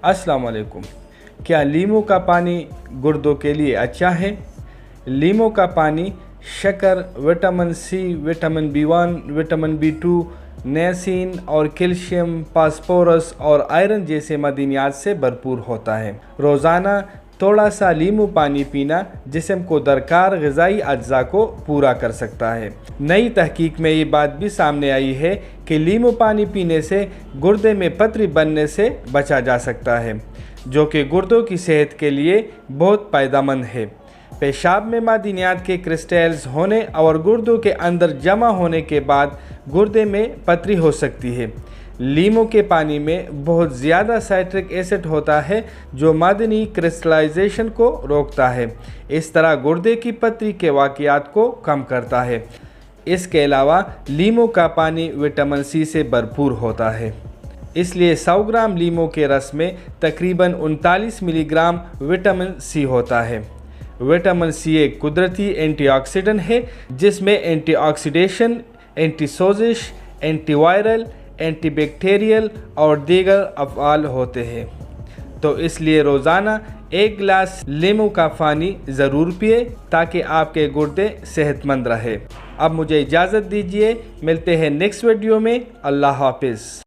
अस्सलाम वालेकुम। क्या लीमू का पानी गुर्दों के लिए अच्छा है? लीमू का पानी शक्कर, vitamin C, vitamin B1, vitamin B2, niacin और कैल्शियम, फास्फोरस और आयरन जैसे मदनियात से भरपूर होता है। रोज़ाना थोड़ा सा लीमू पानी पीना जिस्म को दरकार ग़िज़ाई अज्जा को पूरा कर सकता है। नई तहकीक में ये बात भी सामने आई है कि लीमू पानी पीने से गुर्दे में पथरी बनने से बचा जा सकता है, जो कि गुर्दों की सेहत के लिए बहुत फ़ायदेमंद है। पेशाब में मादनियात के क्रिस्टल्स होने और गुर्दों के अंदर जमा होने के बाद गुर्दे में पथरी हो सकती है। लीमू के पानी में बहुत ज़्यादा साइट्रिक एसिड होता है जो मादनी क्रिस्टलाइजेशन को रोकता है, इस तरह गुर्दे की पथरी के वाक़यात को कम करता है। इसके अलावा लीमू का पानी विटामिन सी से भरपूर होता है, इसलिए 100 ग्राम लीमू के रस में तकरीबन 39 मिलीग्राम विटामिन सी होता है। विटामिन सी एक कुदरती एंटीऑक्सीडेंट है जिसमें एंटीऑक्सीडेशन, एंटीसोजिश, एंटीवायरल, एंटीबैक्टीरियल और दीगर अफ़आल होते हैं। तो इसलिए रोज़ाना 1 गिलास लीमू का पानी ज़रूर पिए ताकि आपके गुर्दे सेहतमंद रहे। अब मुझे इजाज़त दीजिए, मिलते हैं नेक्स्ट वीडियो में। अल्लाह हाफ़िज़।